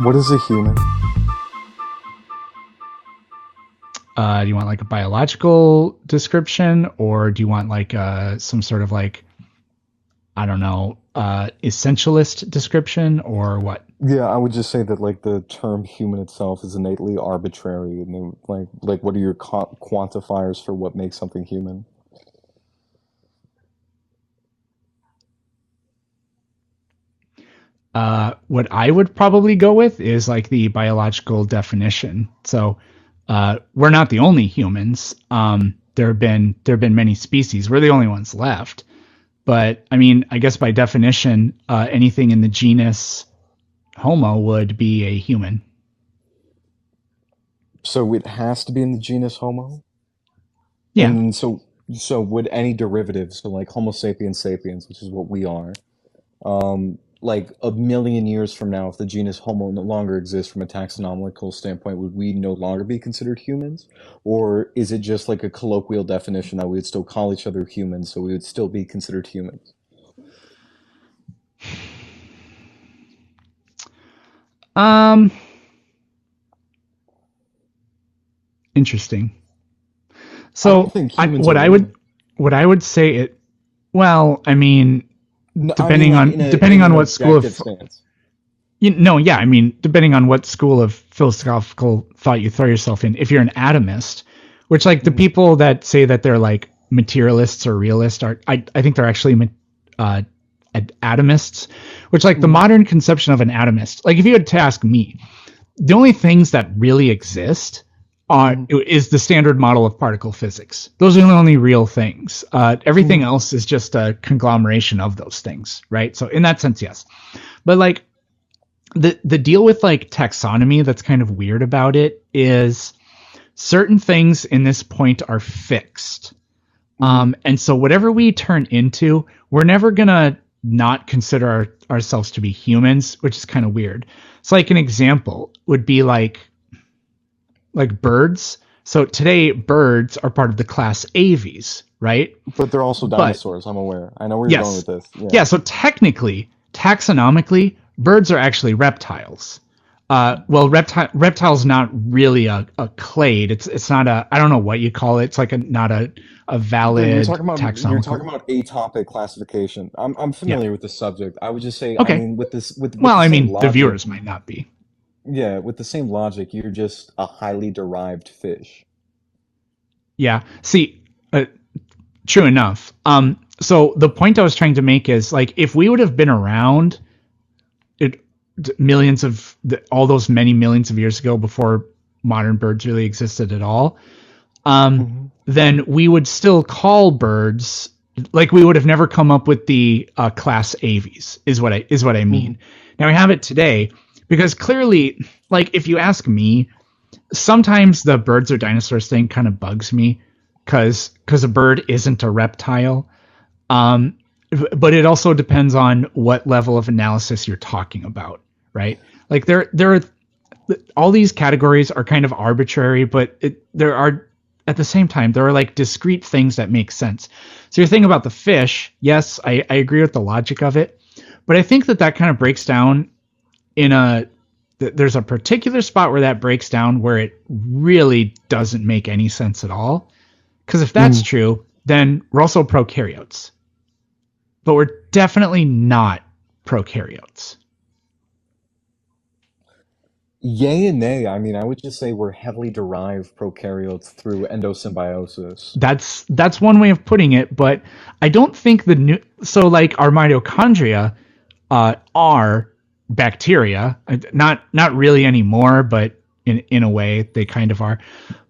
What is a human? Do you want like a biological description, or do you want like some sort of like, I don't know, essentialist description, or what? Yeah, I would just say that like the term human itself is innately arbitrary, and like what are your quantifiers for what makes something human? What I would probably go with is like the biological definition. So we're not the only humans. There have been many species. We're the only ones left. But I mean, I guess by definition, anything in the genus Homo would be a human. So it has to be in the genus Homo, Yeah. and so would any derivatives, so like Homo sapiens sapiens, which is what we are, like a million years from now, if the genus Homo no longer exists from a taxonomical standpoint, would we no longer be considered humans? Or is it just like a colloquial definition that we would still call each other humans, so we would still be considered humans? Um. Interesting. I don't So think I, humans are what I real. would what I would say it. Well, I mean, No, I mean depending like on in a depending in on an what school objective of stance. no, yeah, I mean, depending on what school of philosophical thought you throw yourself in. If you're an atomist, which like the Mhm. people that say that they're like materialists or realists are, I think they're actually uh, atomists, which like the Mhm. modern conception of an atomist. Like if you had to ask me, the only things that really exist are Mhm. is the standard model of particle physics. Those are the only real things. Everything Mhm. else is just a conglomeration of those things, right? So in that sense, yes. But like the deal with like taxonomy that's kind of weird about it is certain things in this point are fixed. Mhm. And so whatever we turn into, we're never gonna not consider ourselves to be humans, which is kind of weird. So like an example would be like birds. So today birds are part of the class Aves, right? But they're also But dinosaurs, I'm aware. I know where you're going yes, with this. Yeah. yeah. So technically, taxonomically, birds are actually reptiles. Well, reptile's not really a clade. It's not a, I don't know what you call it. It's like not a Yeah, valid you're taxonomical. talking about atopic classification. I'm Yeah. familiar with the subject. I would just say, I Okay. mean, with this with Well, the I same mean, the logic, viewers might not be. yeah, with the same logic, you're just a highly derived fish. Yeah. See, true enough. So the point I was trying to make is like if we would have been around it millions of all those many millions of years ago before modern birds really existed at all, Hmm. then we would still call birds like we would have never come up with the class Aves is what I Hmm. mean. Now we have it today because clearly, like if you ask me, sometimes the birds or dinosaurs thing kind of bugs me because a bird isn't a reptile. Um, but it also depends on what level of analysis you're talking about, right? Like there are all these categories are kind of arbitrary, but there are at the same time there are like discrete things that make sense. So your thing about the fish, yes, I agree with the logic of it, but I think that kind of breaks down in a there's a particular spot where that breaks down where it really doesn't make any sense at all. Because if that's Hmm. true, then we're also prokaryotes, but we're definitely not prokaryotes. Yay and nay. I mean, I would just say we're heavily derived prokaryotes through endosymbiosis. That's one way of putting it, but I don't think the new so like our mitochondria are bacteria, not really anymore, but in a way they kind of are.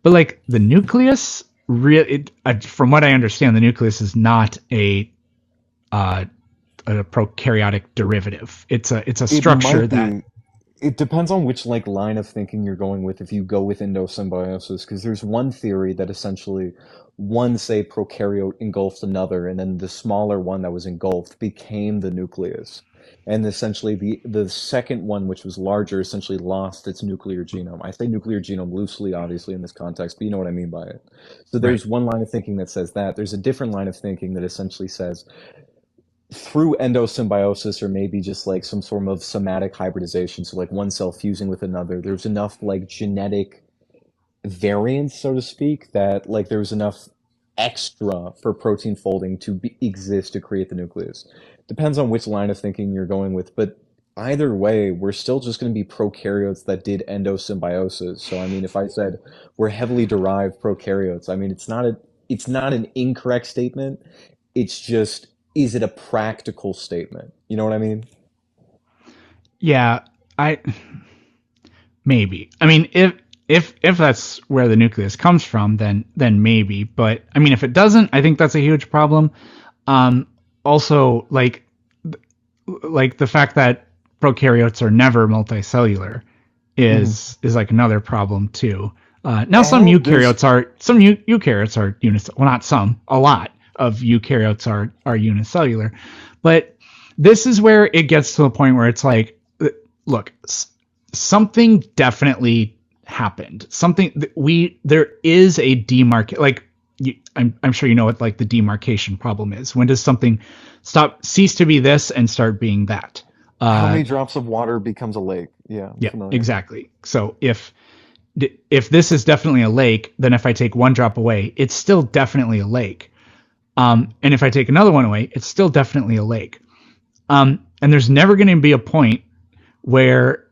But like the nucleus, really, from what I understand, the nucleus is not uh, a prokaryotic derivative. It's a It structure might that be. It depends on which like line of thinking you're going with if you go with endosymbiosis, because there's one theory that essentially one, say, prokaryote engulfed another, and then the smaller one that was engulfed became the nucleus. And essentially the second one, which was larger, essentially lost its nuclear genome. I say nuclear genome loosely, obviously, in this context, but you know what I mean by it. So right. there's one line of thinking that says that. There's a different line of thinking that essentially says through endosymbiosis or maybe just like some form of somatic hybridization, so like one cell fusing with another, there's enough like genetic variance, so to speak, that like there's enough extra for protein folding to exist to create the nucleus. Depends on which line of thinking you're going with, but either way, we're still just going to be prokaryotes that did endosymbiosis. So I mean, if I said we're heavily derived prokaryotes, I mean it's not an incorrect statement. It's just, is it a practical statement? You know what I mean? Yeah, I maybe. I mean, if that's where the nucleus comes from, then maybe. But I mean, if it doesn't, I think that's a huge problem. Also, like the fact that prokaryotes are never multicellular Hmm. is like another problem too. Now Oh, there's some eukaryotes are well, not some, a lot of eukaryotes are unicellular, but this is where it gets to the point where it's like, look, something definitely happened. Something we there is a demarc like I'm sure you know what like the demarcation problem is. When does something cease to be this and start being that? how Uh, many drops of water becomes a lake? Yeah, I'm yeah, familiar. exactly. So if this is definitely a lake, then if I take one drop away, it's still definitely a lake. And if I take another one away, it's still definitely a lake. And there's never going to be a point where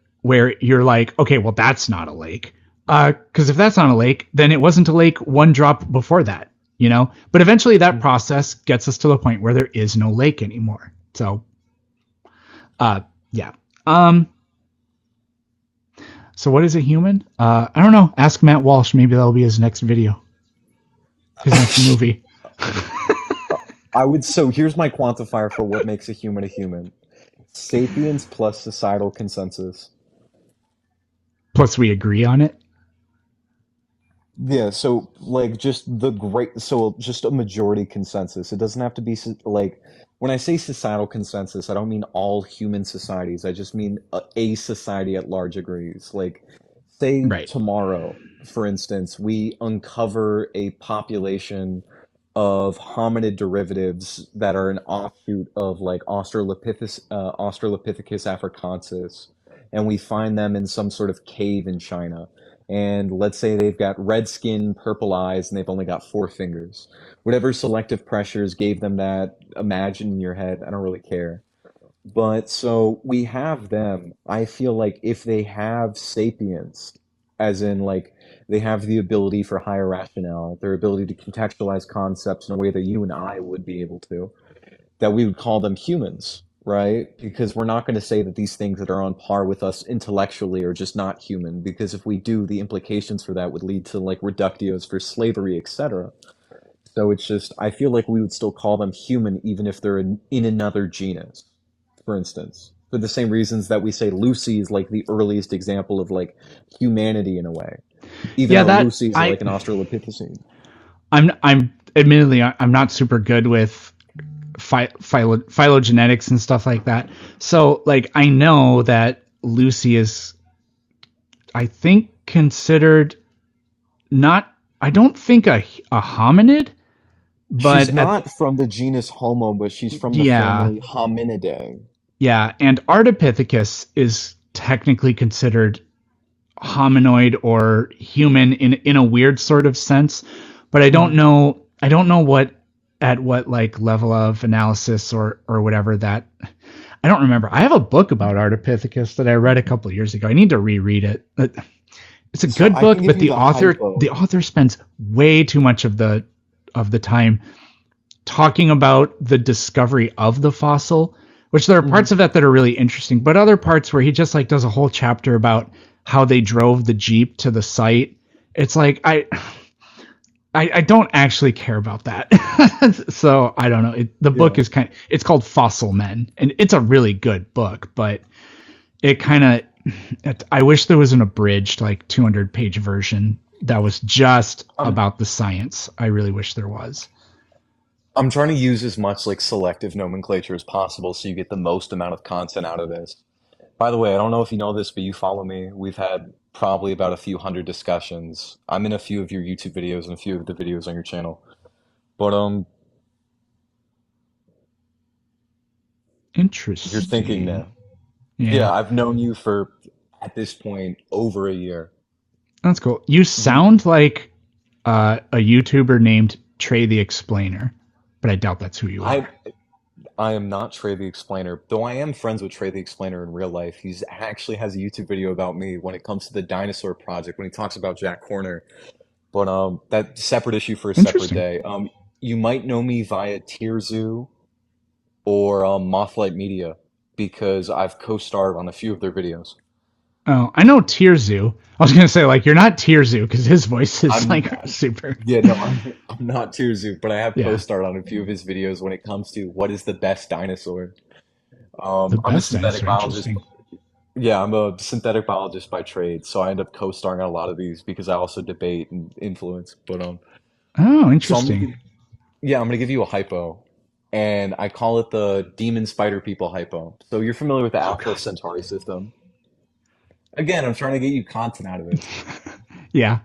you're like, okay, well that's not a lake, because if that's not a lake, then it wasn't a lake one drop before that, you know. But eventually, that Mhm. process gets us to the point where there is no lake anymore. So, uh, yeah. Um, so what is a human? I don't know. Ask Matt Walsh. Maybe that'll be his next video, his next movie. I would, so here's my quantifier for what makes a human a human. Sapiens plus societal consensus. Plus, we agree on it. Yeah, so like just the great, so just a majority consensus. It doesn't have to be like, when I say societal consensus, I don't mean all human societies. I just mean a society at large agrees. Like, say Right. tomorrow, for instance, we uncover a population of hominid derivatives that are an offshoot of like Australopithecus africensis, and we find them in some sort of cave in China. And let's say they've got red skin, purple eyes, and they've only got four fingers. Whatever selective pressures gave them that, imagine in your head, I don't really care. But so we have them. I feel like if they have sapience, as in like they have the ability for higher rationale, their ability to contextualize concepts in a way that you and I would be able to, that we would call them humans, right? Because we're not going to say that these things that are on par with us intellectually are just not human, because if we do, the implications for that would lead to like reductios for slavery, etc. So it's just, I feel like we would still call them human even if they're in another genus, for instance. For the same reasons that we say Lucy is like the earliest example of like humanity in a way, even Yeah, though that Lucy is I like an Australopithecine. I'm admittedly I'm not super good with phylogenetics and stuff like that. So like I know that Lucy is, I think, considered not, I don't think a hominid, She's but at not from the genus Homo, but she's from the yeah, family Hominidae. yeah, and Ardipithecus is technically considered hominoid or human in a weird sort of sense, but I don't know what at what like level of analysis or whatever that I don't remember. I have a book about Ardipithecus that I read a couple of years ago. I need to reread it. It's a So good I can book, give but you the the hypo. author spends way too much of the time talking about the discovery of the fossil, which there are parts Mhm. of that are really interesting, but other parts where he just like does a whole chapter about how they drove the Jeep to the site. It's like I don't actually care about that. So I don't know. The book Yeah. is it's called Fossil Men, and it's a really good book, but it kind of, I wish there was an abridged like 200-page version that was just I'm about the science. I really wish there was. I'm trying to use as much like selective nomenclature as possible so you get the most amount of content out of this. By the way, I don't know if you know this, but you follow me. We've had probably about a few hundred discussions. I'm in a few of your YouTube videos and a few of the videos on your channel. But You're thinking Interesting. now. Yeah, Yeah, I've known you for, at this point, over a year. that's cool. You We, sound like a YouTuber named Trey the Explainer, but I doubt that's who you I are. I am not Trey the Explainer, though I am friends with Trey the Explainer in real life. He's actually has a YouTube video about me when it comes to the dinosaur project, when he talks about Jack Horner. But that's separate issue for a separate Interesting. day. You might know me via Tier Zoo or Mothlight Media because I've co-starred on a few of their videos. Oh, I know Tearzu. I was gonna say like you're not Tearzu because his voice is I'm like super. Yeah, no, I'm not Tier Zoo, but I have Yeah, co-starred on a few of his videos when it comes to what is the best dinosaur. the I'm a best synthetic dinosaur. biologist. Interesting. Yeah, I'm a synthetic biologist by trade, so I end up co-starring on a lot of these because I also debate and influence. But Oh, so interesting. I'm gonna give you a hypo, and I call it the demon spider people hypo. So you're familiar with the Oh Alpha God. Centauri system. Again, I'm trying to get you content out of it. Yeah.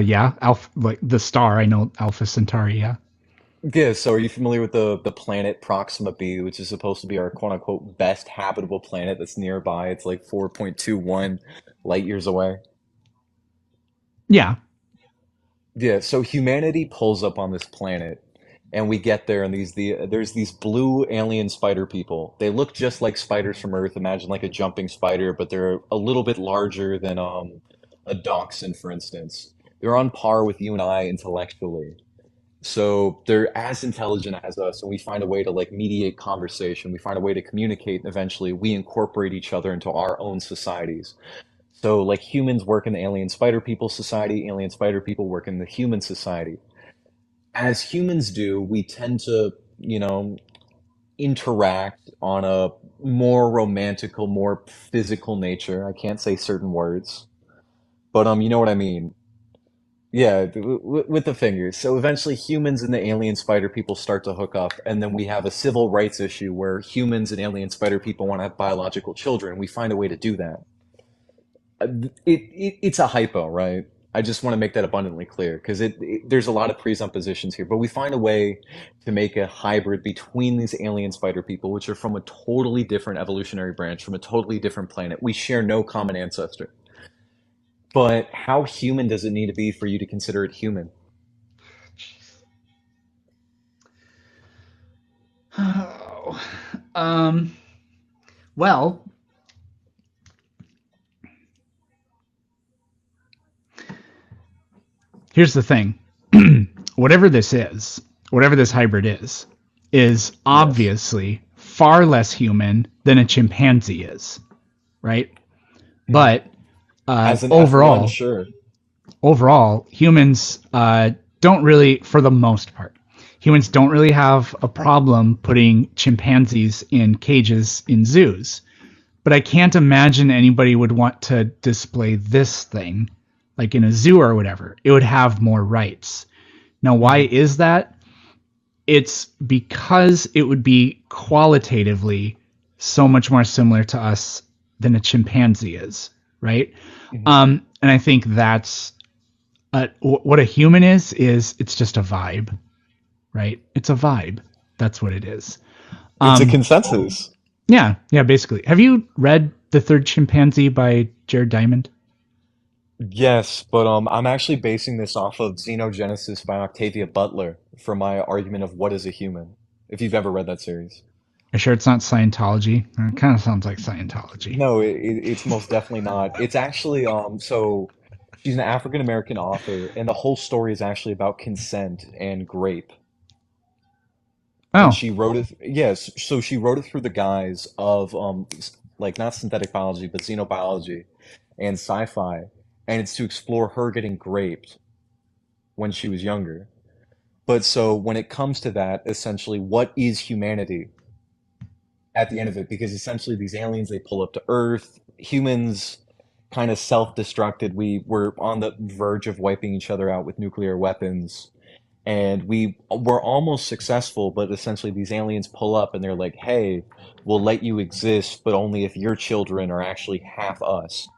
Yeah. Alpha, like the star. I know Alpha Centauri. Yeah. Yeah, so are you familiar with the planet Proxima b, which is supposed to be our quote unquote best habitable planet that's nearby? It's like 4.21 light years away. Yeah. Yeah, so humanity pulls up on this planet and we get there and there's these blue alien spider people. They look just like spiders from Earth. Imagine like a jumping spider, but they're a little bit larger than a dachshund, for instance. They're on par with you and I intellectually. So they're as intelligent as us, and we find a way to like mediate conversation. We find a way to communicate, and eventually we incorporate each other into our own societies. So like humans work in the alien spider people society, alien spider people work in the human society. As humans do, we tend to, you know, interact on a more romantical, more physical nature. I can't say certain words, but you know what I mean. Yeah, with the fingers. So eventually humans and the alien spider people start to hook up, and then we have a civil rights issue where humans and alien spider people want to have biological children. We find a way to do that. It's a hypo, right? I just want to make that abundantly clear because there's a lot of presuppositions here, but we find a way to make a hybrid between these alien spider people, which are from a totally different evolutionary branch, from a totally different planet. We share no common ancestor. But how human does it need to be for you to consider it human? Oh. Um. Well, here's the thing. Whatever this is, whatever this hybrid is Yes. obviously far less human than a chimpanzee is, right? Mhm. But As an F1, overall, sure. humans don't really, for the most part, humans don't really have a problem putting chimpanzees in cages in zoos. But I can't imagine anybody would want to display this thing like in a zoo or whatever. It would have more rights. Now, why Hmm. is that? It's because it would be qualitatively so much more similar to us than a chimpanzee is, right? Hmm. And I think that's what a human is it's just a vibe, right? It's a vibe. That's what it is. It's a Um, consensus. yeah, yeah, basically. Have you read The Third Chimpanzee by Jared Diamond? Yes, but I'm actually basing this off of Xenogenesis by Octavia Butler for my argument of what is a human, if you've ever read that series. Are you sure it's not Scientology? It kind of sounds like Scientology. No, it's most definitely not. It's actually so she's an African American author, and the whole story is actually about consent and grape. And Oh, she wrote it, yes, so she wrote it through the guise of like not synthetic biology, but xenobiology and sci-fi. And it's to explore her getting raped when she was younger. But so when it comes to that, essentially, what is humanity at the end of it? Because essentially these aliens they pull up to Earth, humans kind of self-destructed. We were on the verge of wiping each other out with nuclear weapons and we were almost successful, but essentially these aliens pull up and they're like, "Hey, we'll let you exist, but only if your children are actually half us."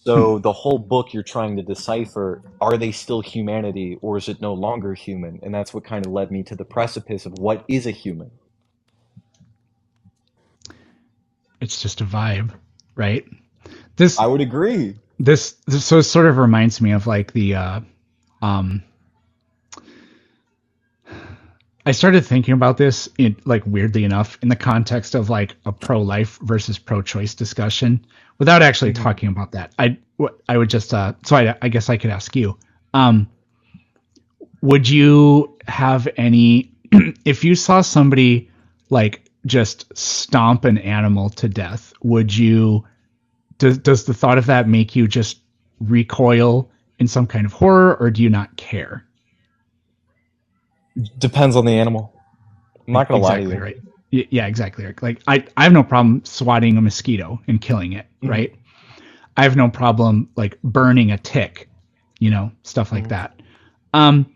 So the whole book you're trying to decipher, are they still humanity or is it no longer human? And that's what kind of led me to the precipice of what is a human. It's just a vibe, right? This I would agree. this so it sort of reminds me of like the um I started thinking about this in like weirdly enough in the context of like a pro-life versus pro-choice discussion without actually Mhm. talking about that. I would just I guess I could ask you, um would you have any if you saw somebody like just stomp an animal to death, would you does the thought of that make you just recoil in some kind of horror, or do you not care? Depends on the animal. I'm not gonna lie to Exactly you. right. Yeah, exactly. Like I have no problem swatting a mosquito and killing it, Mhm. right? I have no problem like burning a tick, stuff like Mhm. that. Um,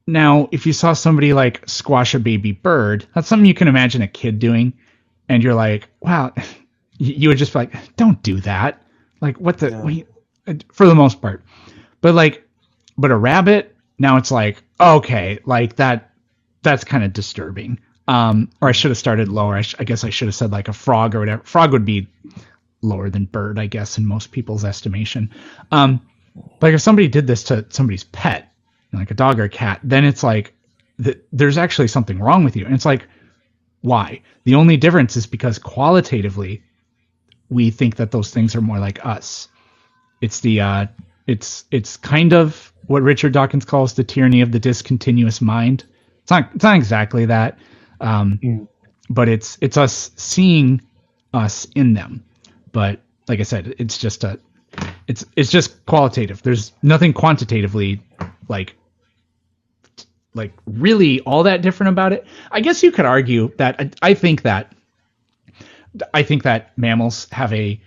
Now, if you saw somebody like squash a baby bird, that's something you can imagine a kid doing, and you're like, wow, you would just be like, don't do that. Like, what the, Yeah. what you, for the most part. But like, but a rabbit, now it's like, okay, like that's kind of disturbing. Or I Mhm. should have started lower. I guess I should have said like a frog or whatever. Frog would be lower than bird, I guess, in most people's estimation. Um, like if somebody did this to somebody's pet, like a dog or a cat, then it's like there's actually something wrong with you. And it's like, why? The only difference is because qualitatively we think that those things are more like us. It's the it's kind of what Richard Dawkins calls the tyranny of the discontinuous mind. It's not exactly that, um, Mm. but it's us seeing us in them. But like I said, it's just qualitative. There's nothing quantitatively like really all that different about it. I guess you could argue that I think that mammals have a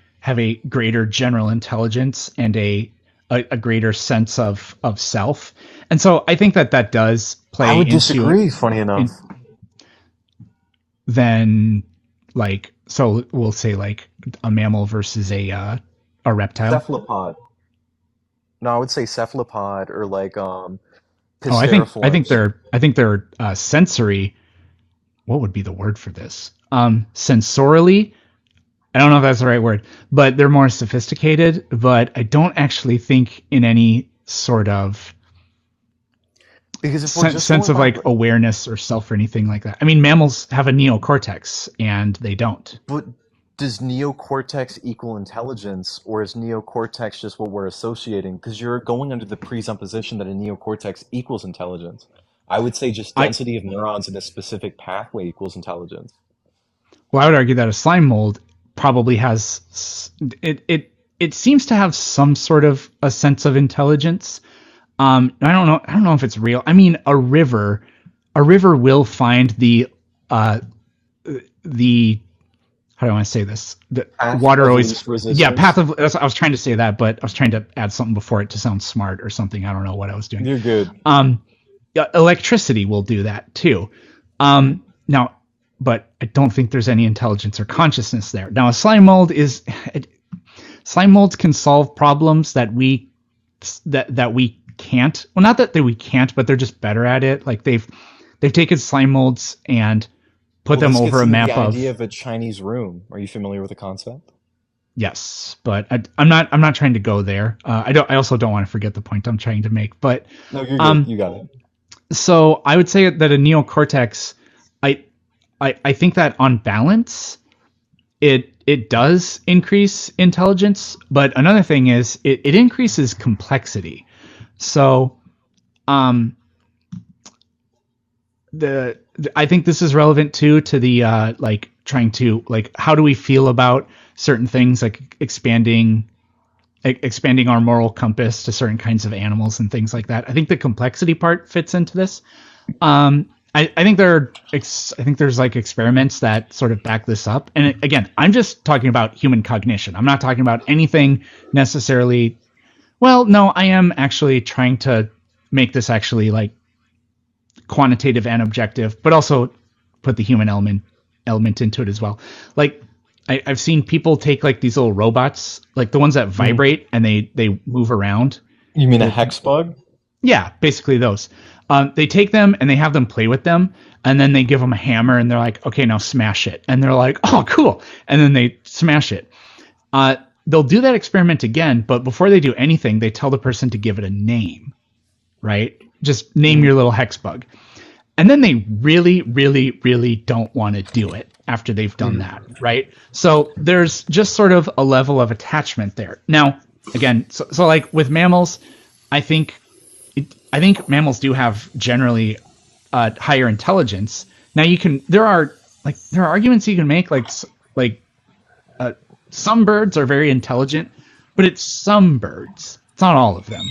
greater general intelligence and a greater sense of self, and so I think that does I play would into it. disagree, funny enough. In, then like so we'll say like a mammal versus a reptile. Cephalopod. No, I would say cephalopod or like Oh, I think Pisteriforms. they're sensory. What would be the word for this? Sensorily, I don't know if that's the right word, but they're more sophisticated. But I don't actually think in any sort of Because if we're just sense going of by, like awareness or self or anything like that. I mean, mammals have a neocortex, and they don't. but does neocortex equal intelligence, or is neocortex just what we're associating? Because you're going under the presupposition that a neocortex equals intelligence. I would say just I density of neurons in a specific pathway equals intelligence. Well, I would argue that a slime mold probably has it seems to have some sort of a sense of intelligence. I don't know if it's real. I mean, a river will find uh the how do I want to say this? The Path water of always, least yeah, path resistance. of. I was trying to say that, but I was trying to add something before it to sound smart or something. I don't know what I was doing. You're good. Yeah, electricity will do that too. Now, but I don't think there's any intelligence or consciousness there. Now, a slime molds can solve problems that we can't. Well, not that we can't, but they're just better at it. Like they've taken slime molds and put Well, them this gets over a into the map idea of. of a Chinese room. Are you familiar with the concept? Yes, but I'm not trying to go there. I also don't want to forget the point I'm trying to make. But No, you're good. um, You got it. so I would say that a neocortex, I I think that on balance, it does increase intelligence, but another thing is it increases complexity. So um, I think this is relevant too to the like trying to like how do we feel about certain things like expanding our moral compass to certain kinds of animals and things like that. I think the complexity part fits into this. I think I think there's like experiments that sort of back this up. And again, I'm just talking about human cognition. I'm not talking about anything necessarily. Well, no, I am actually trying to make this actually like quantitative and objective, but also put the human element into it as well. Like I've seen people take like these little robots, like the ones that Mhm. vibrate and they move around. You mean a They're, hex bug? yeah, basically those. They take them and they have them play with them, and then they give them a hammer and they're like, okay, now smash it. And they're like, oh, cool. And then they smash it. They'll do that experiment again, but before they do anything, they tell the person to give it a name, right? Just name Mhm. your little hex bug. And then they really, really, really don't want to do it after they've done that, Mhm. right? So there's just sort of a level of attachment there. Now, again, so like with mammals, I think I think mammals do have generally higher intelligence. Now there are arguments you can make like uh, some birds are very intelligent, but it's some birds. It's not all of them,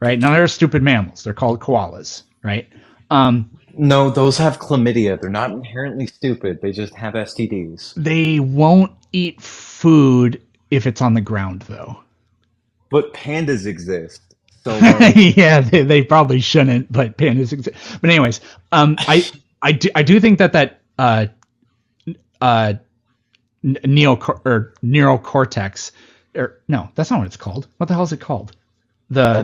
right? Now there are stupid mammals. They're called koalas, right? Um, No, those have chlamydia. They're not inherently stupid. They just have STDs. they won't eat food if it's on the ground, though. But pandas exist. So like, Yeah, they probably shouldn't, but pandas exist. But anyways, I do think that uh, neo or neural cortex, or no, that's not what it's called. What the hell is it called? a The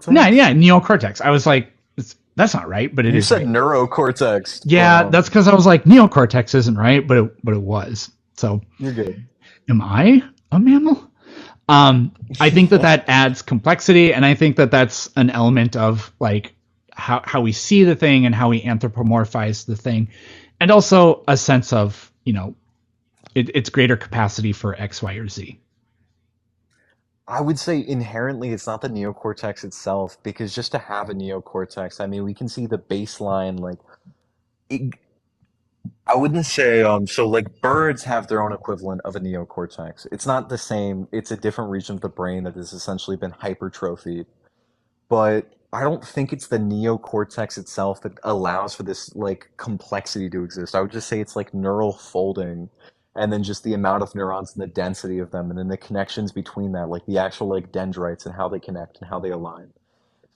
No, neocortex? yeah, neocortex. I was like, that's not right, but it You is said right. neurocortex, but Yeah, that's because I was like, neocortex isn't right, but it was. So, you're good. am I a mammal? I think that adds complexity, and I think that that's an element of like how we see the thing and how we anthropomorphize the thing, and also a sense of its greater capacity for X, Y, or Z. I would say inherently it's not the neocortex itself, because just to have a neocortex, I mean, we can see the baseline, like, it, I wouldn't say, so like birds have their own equivalent of a neocortex. It's not the same, it's a different region of the brain that has essentially been hypertrophied. But I don't think it's the neocortex itself that allows for this like complexity to exist. I would just say it's like neural folding, and then just the amount of neurons and the density of them, and then the connections between that, like the actual like dendrites and how they connect and how they align.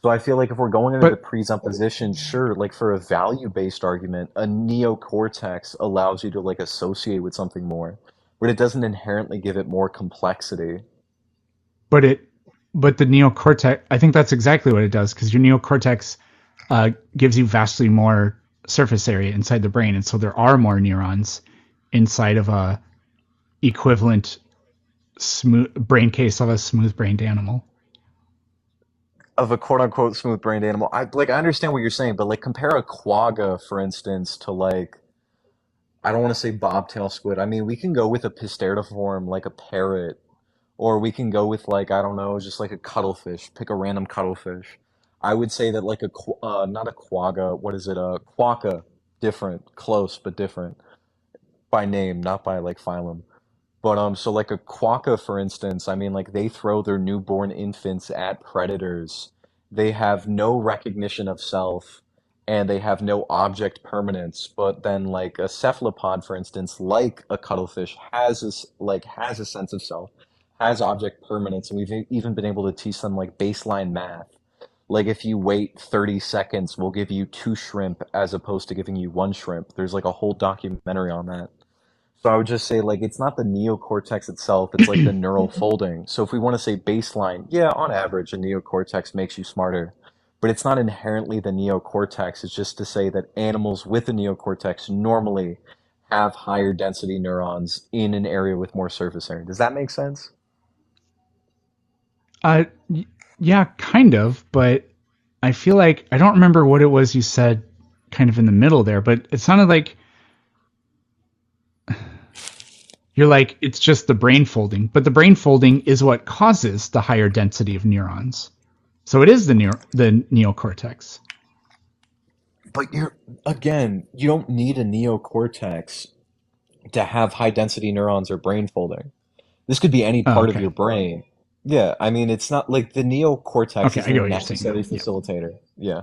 So I feel like if we're going into the But presupposition, sure, like for a value-based argument, a neocortex allows you to like associate with something more, but it doesn't inherently give it more complexity. but it but the neocortex, I think that's exactly what it does, because your neocortex gives you vastly more surface area inside the brain, and so there are more neurons inside of a equivalent smooth brain case of a smooth brained animal. Of a quote unquote smooth brained animal. I understand what you're saying, but like compare a quagga, for instance, to like I don't want to say bobtail squid. I mean, we can go with a pisteriform like a parrot, or we can go with like I don't know, just like a cuttlefish. Pick a random cuttlefish. I would say that like not a quagga. What is it? A quokka. Different, close but different by name, not by like phylum. But so like a quokka, for instance, I mean, like they throw their newborn infants at predators. They have no recognition of self, and they have no object permanence. But then, like a cephalopod, for instance, like a cuttlefish, has a sense of self, has object permanence, and we've even been able to teach them like baseline math. Like if you wait 30 seconds, we'll give you two shrimp as opposed to giving you one shrimp. There's like a whole documentary on that. So I would just say like it's not the neocortex itself, it's like the neural folding. So if we want to say baseline, yeah, on average a neocortex makes you smarter. But it's not inherently the neocortex, it's just to say that animals with a neocortex normally have higher density neurons in an area with more surface area. Does that make sense? Uh, yeah, kind of, but I feel like I don't remember what it was you said kind of in the middle there, but it sounded like you're like it's just the brain folding, but the brain folding is what causes the higher density of neurons. So it is the neocortex. But you don't need a neocortex to have high density neurons or brain folding. This could be any Oh, part of okay. your brain. Yeah, I mean, it's not like the neocortex Okay, isn't I a get what you're saying now. necessary Yeah. facilitator. Yeah.